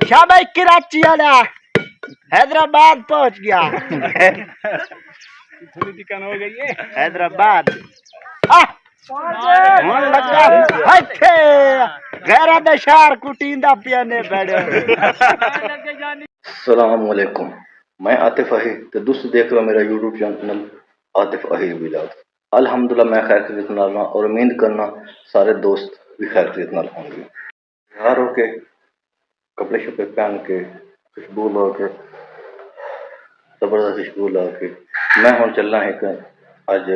शाबाश कराची वाला हैदराबाद पहुंच गया। थोड़ी टिकन हो गई है हैदराबाद हुन लगा हथे गैरा दा शहर कुटींदा पियाने बैठे। अस्सलाम वालेकुम, मैं आतिफ अहीर तो दोस्त देख रहे हो मेरा YouTube channel Atif Ahir vlog. अल्हम्दुलिल्लाह मैं खैर खरीद नाल हां और उम्मीद करना सारे दोस्त भी खैर खरीद नाल होंगे। तैयार होके कपड़े शपड़े पहन के खुशबू ला के जबरदस्त खुशबू ला के मैं हुन चलना है अज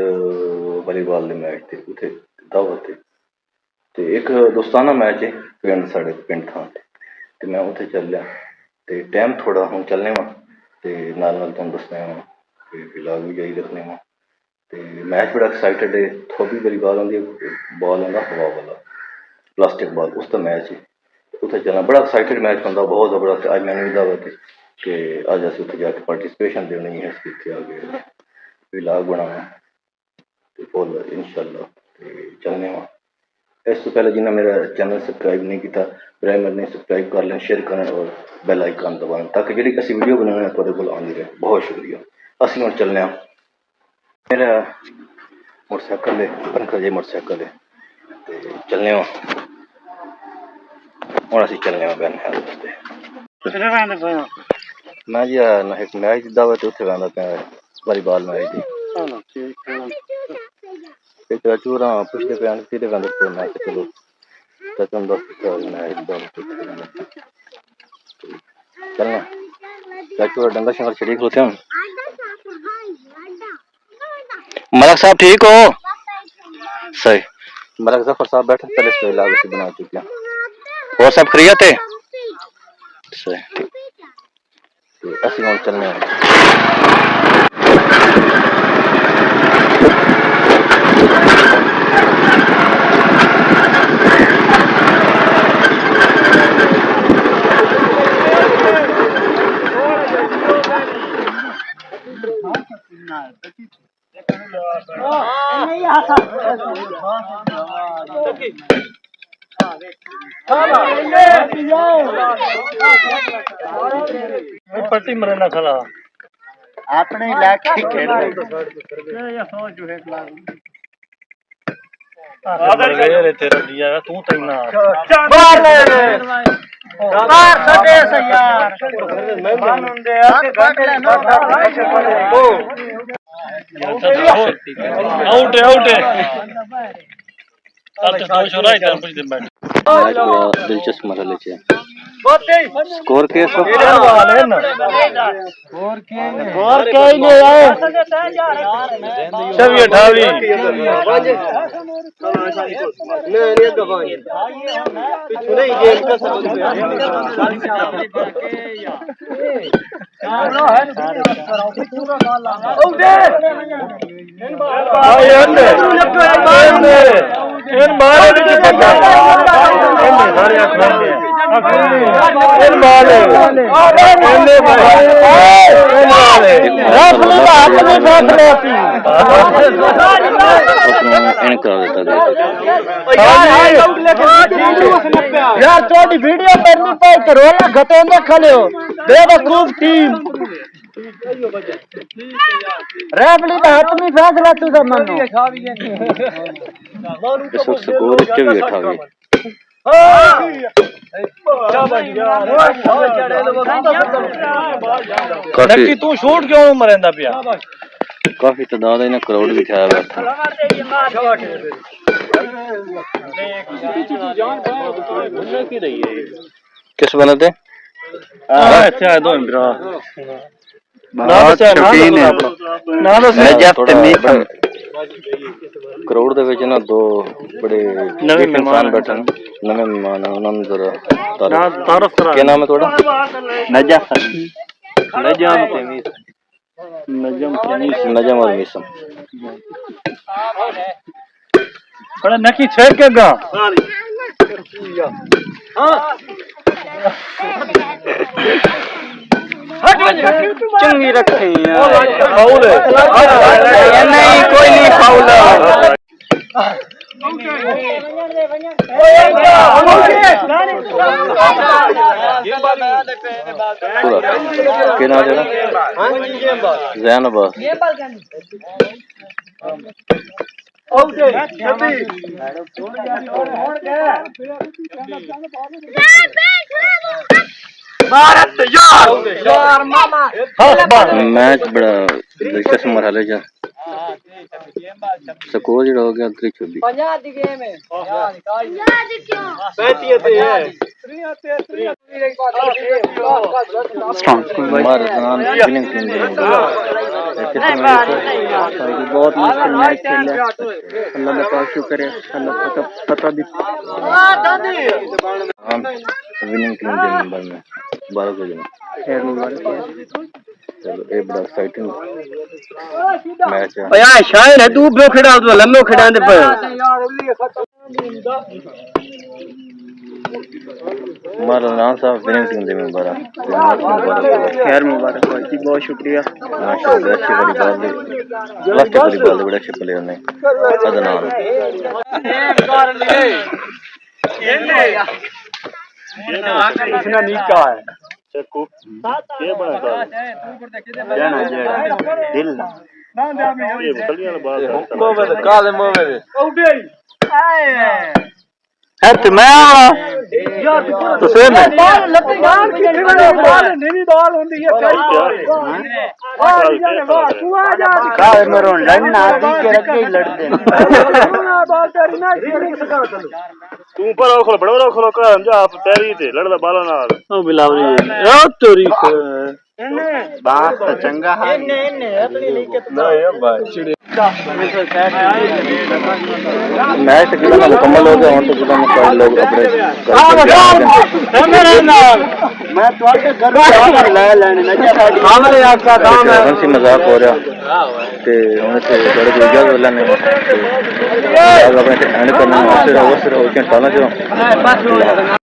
वॉलीबॉल दे मैच ते उत्थे दावत ते एक दोस्ताना मैच है पिंड साढ़े पिंड थां ते मैं उत्थे चलिया ते टाइम थोड़ा हुन चलने वा ते नाल नाल तुहानूं दस्सने वा ते व्लॉग भी जारी रखने वा ते मैच बड़ा एक्साइटेड है। थोड़ी बड़ी बाल आंदी बॉल आंदा हवा वाला प्लास्टिक बॉल उसका मैच है उत्थे चलना बड़ा एक्साइटेड मैच होंदा बहुत जबरदस्त। अज मैंने भी दावत है कि अज असीं उत्थे जाके पार्टिसिपेशन देनी है इत्थे आके व्लॉग बनाना ते फुल इंशाअल्लाह ते चलने वा। इस तो पहले जिन्हें मेरा चैनल सब्सक्राइब नहीं किया प्राइमर ने सब्सक्राइब कर लें, शेयर करें और बेल आइकन दबाएं ताकि जी असी वीडियो बनाने थोड़े को आती रहे। बहुत शुक्रिया। असी हम चलने मेरा मोटरसाइकिल है पंखा जी मोटरसाइकिल है तो चलने हूँ असी चलने बहन मैं जी एक मैच दावत उत्थे वहां पे वॉलीबॉल मैच दी चूरा पिछले पे किहदे वंदे मैं चलो तकन चलना चाचू डंगर शंगर छड़ी खलोते हैं। मलक साहब ठीक हो? सही मलक जफर साहब बैठे पहले से लाग बना चुके हैं और सब खैरियत है? सही ठीक असी हम चलने पट्टी मरना खला अपने इलाके खेल तेरा दिया तू तैना बाहर सटे से यार मेहमान हुंदे आके बैठ ले ना आउट आउट अब तो दो छोरा इधर कुछ दिन बैठ दिलचस्प मसले छे स्कोर के सब और कहीं नहीं आए छवि 28 नहीं दबाई पिछु नहीं गेम का इन मारे नहीं पता इन सारे आखने इन मारे रफली का अपने फैसले इन करा देता यार थोड़ी वीडियो करनी पाई तो रोला घटोंगे खले हो बेवकूफ टीम रफली का अपनी फैसला तू सब मानो इस वक्त स्कोर 28 नक्की तू शूट क्यों मरेंदा पिया काफी तादाद है क्राउड भी था बैठा किस बने थे अच्छा दो इंद्रा करोड़ दे विच ना दो बड़े नवे मेहमान बैठे नवे मेहमान उन्होंने जरा तारफ करा क्या नाम है थोड़ा नजम और मीसम बड़ा नकी छेकेगा चंगी रखे फाउल है नहीं कोई नहीं फाउल के ना देना जैनबाज मैच बड़ा दिलचस्प मरहले जा स्कोर जो हो गया 3-24 बहुत मुश्किल मैच खेला अल्लाह का शुक्र है अल्लाह का पता भी विनिंग टीम के मेंबर में 12 को देना खैर मुबारक चलो ये बड़ा एक्साइटिंग मैच है यार शायद है तू ब्रो खड़ा तो लम्बो खड़ा दे पर हमारा नाम साहब विनिंग टीम के मेंबर है खैर मुबारक भाई बहुत शुक्रिया माशाल्लाह अच्छी बड़ी बात है लास्ट बड़ी बात बड़े अच्छे प्लेयर ने अदनान इसने नीका है चक्कू ये बड़ा जाना दिल ना ये बकलियां बात मोवे काले मोवे है तो मैं तो सेम है लपी गाल की बाल नीली बाल होंदी है तू आ जा काले मरो लड़ना दी के रख के लड़ते बाल तेरी ना तू ऊपर रखो बड़ा रखो का समझा आप तेरी थे लड़दा बाला नाल ओ बिलावरी ओ तेरी बात तो चंगा है ना ये भाई मैच कितना मुकम्मल हो गया तो कितना सारे लोग अपने मैं तुम्हारे घर से ले लेने लगा हमारे आपका काम है हंसी मजाक हो रहा ते हुन से बड़े इजाजत वाला ने अपने एंड करना है सिर्फ टाला जो